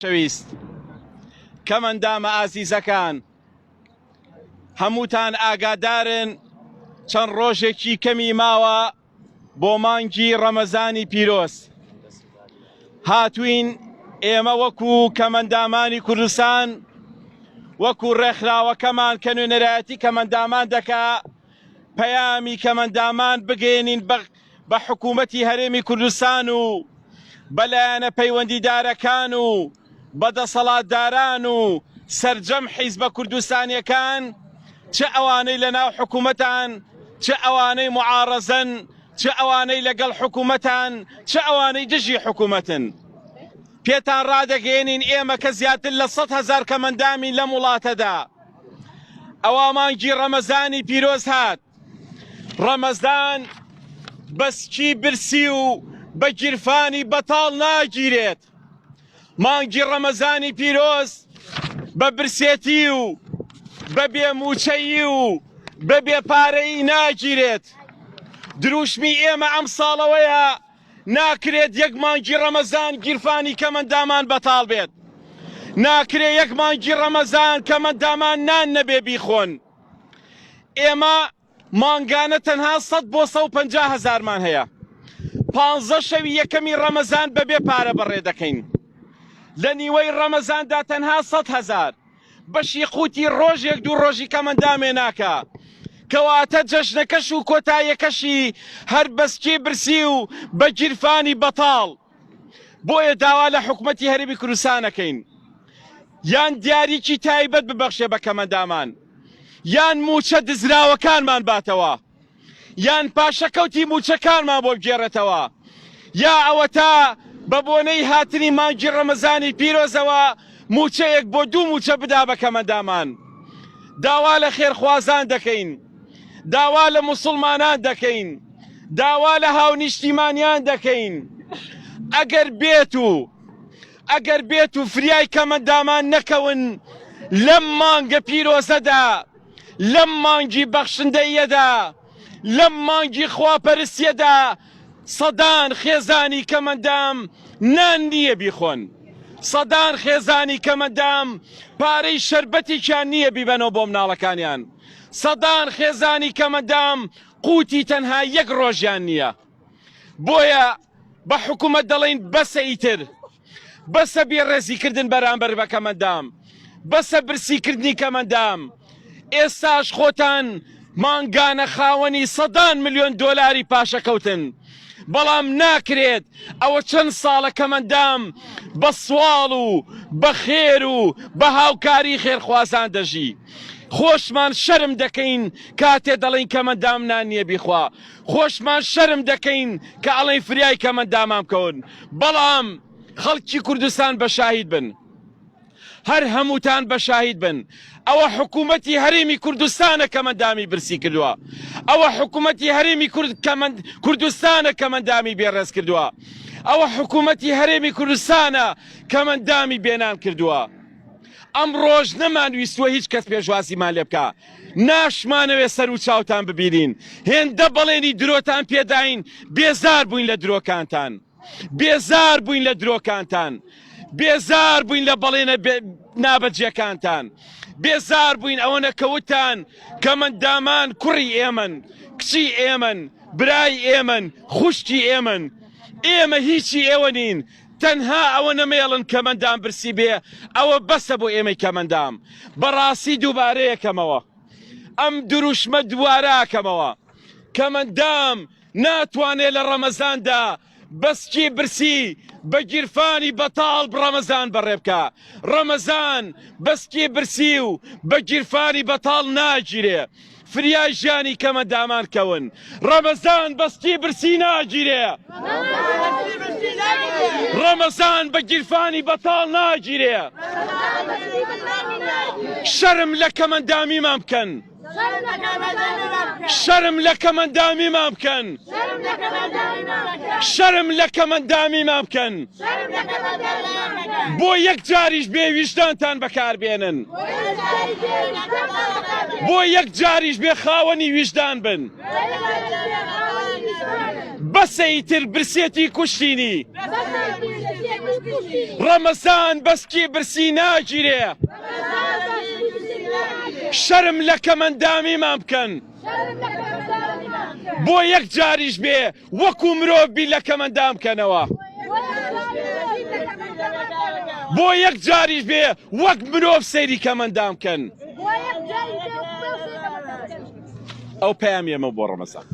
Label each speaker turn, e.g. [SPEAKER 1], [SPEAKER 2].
[SPEAKER 1] شەویست کەمەندامە ئازیزەکان هەمووتان ئاگادارن چەند ڕۆژێکی کەمی ماوە بۆ مانگی ڕەمەزانی پیرۆز هاتوین ئێمە وەکو کەمەندامانی کوردستان وەکو ڕێکخراوەکەمان کە نوێنەرایەتی کەمەندامان دەکا پەیامی کەمەندامان بگەێنین بە حکوومەتی هەرێمی کوردستان و بەلایەنە پەیوەندیدارەکان و بەدەسەڵاتداران و سەرجەم حیزبە کوردستانیەکان چه ئەوانەی لەناو حکوومەتان چه ئەوانەی معارەزەن چه ئەوانەی لەگەڵ حکوومەتان چه ئەوانەی دژی حکوومەتن پێتان ڕادەگەێنین ئێمە کە زیاتر لە 100,000 کەمەندامی لەم وڵاتەدا ئەوا مانگی ڕەمەزانی پیرۆز هات ڕەمەزان بەسکی برسی و بە گیرفانی بەتاڵ ناگیرێت مانگی ڕەمەزانی پیرۆز بە برسێتی و بە بێموچەیی و بە بێپارەیی ناگیرێت دروشمی ئێمە ئەم ساڵەوەیە ناکرێت یەک مانگی ڕەمەزان گیرفانی کەمەندامان بەتاڵ بێت ناکرێت یەک مانگی ڕەمەزان کەمەندامان نان نەبێ بیخۆن ئێمە مانگانە تەنها 100 بۆ 150,000مان هەیە 15 شەوی یەکەمی ڕەمەزان بەبێ پارە بەڕێ دەکەین لە نیوەی ڕەمەزاندا تەنها 100,000 بەشی قوتی ڕۆژێک دوو ڕۆژی کەمەندامێ ناکە کەواتە جەژنەکەش و کۆتاییەکەشی هەر بەسکی برسی و بە گیرفانی بەتاڵ بۆیە داوا لە حکوومەتی هەرێمی کوردستانەکەین یان دیاریکی تایبەت ببەخشێ بە کەمەندامان یان موچە دزراوەکانمان باتەوە یان پاشەکەوتی موچەکانمان بۆ بگێڕێتەوە یا ئەوە تا بە بۆنەی هاتنی مانگی ڕەمەزانی پیرۆزەوە موچەیەک بۆ دوو موچە بدا بە کەمەندامان داوا لە خێرخوازان دەکەین داوا لە موسڵمانان دەکەین داوا لە هاونیشتیمانیان دەکەین ئەگەر بێت و فریای کەمەندامان نەکەون لەم مانگە پیرۆزەدا لەم مانگی بەخشندەیەدا لەم مانگی خواپەرستیەدا سەدان خێزانی کەمەندام نان نییە بیخۆن سەدان خێزانی کەمەندام پارەی شەربەتێکیان نییە بیبەنەوە بۆ مناڵەکانیان سەدان خێزانی کەمەندام قوتی تەنها یەک ڕۆژیان نییە بۆیە بە حکوومەت دەڵێن بەسە ئیتر بەسە بێڕێزیکردن بەرامبەر بە کەمەندام بەسە برسیکردنی کەمەندام ئێستاش خۆتان مانگانە خاوەنی 100 ملیۆن دۆلاری پاشەکەوتن بەڵام ناکرێت ئەوە چەند ساڵە کەمەندام بە سواڵ و بە خێر و بە هاوکاری خێرخوازان دەژی خۆشمان شەرم دەکەین کاتێ دەڵێن کەمەندام نان نییە بیخوا خۆشمان شەرم دەکەین کە ئەڵێن فریای کەمەندامان بکەون بەڵام خەڵکی کوردستان بە شاهید بن هەر هەمووتان بە شاهید بن ئەوە حکوومەتی هەرێمی کوردستانە کەمەندامی برسی کردووە ئەوە حکوومەتی هەرێمی کوردستانە کەمەندامی بێڕێز کردووە ئەوە حکوومەتی هەرێمی کوردستانە کەمەندامی بێنان کردووە ئەم ڕۆژ نەمانویستوە هیچ کەس پێشوازیمان لێ بکە ناشمانەوێ سەر و چاوتان ببینین هێندە بەڵێنی درۆتان پێداین بێزار بووین لە درۆکانتان بێزار بووین لە درۆکانتان بێزار بووین لە بەڵێنە نابەجێکانتان بێزار بووین ئەوە نەکەوتان کەمەندامان کوڕی ئێمن کچی ئێمن برای ئێمن خوشتی ئێمن ئێمە هیچی ئێوە نین تەنها ئەوە نەمێڵن کەمەندام برسی بێ ئەوە بەسە بۆ ئێمەی کەمەندام بەڕاستی دووبارەیەکەمەوە ئەم دروشمە دووارەکەمەوە کەمەندام ناتوانێت لە ڕەمەزاندا بەسکی برسی بە گیرفانی بەتاڵ ڕەمەزان بەڕێ بکە ڕەمەزان بەسکی برسی و بە گیرفانی بەتاڵ ناگیرێ فریای ژیانی کەمەندامان کەون ڕەمەزان بەسکی برسی ناگیرێ ڕەمەزان بە گیرفانی بەتاڵ ناگیرێ شەرم لە کەمەندامیمان بکەن شەرم لە کەمەندامیمان بکەن شەرم لە کەمەندامیمان بکەن بۆ یەک جاریش بێ ویژدانتان بەکاربێنن بۆ یەک جاریش بێ خاوەنی ویژدان بن بەسە ئیتر برسێتی کوشتینی ڕەمەزان بەسکی برسی ناگیرێ شەرم لە کەمەندامیمان بکەن بۆ یەک جاریش بێ وەکو مرۆڤ بی لە کەمەندام بکەنەوە بۆ یەک جاریش بێ وەک مرۆڤ سەیری کەمەندام بکەن ئەو پەیامی ئێمە بۆ ڕەمەزان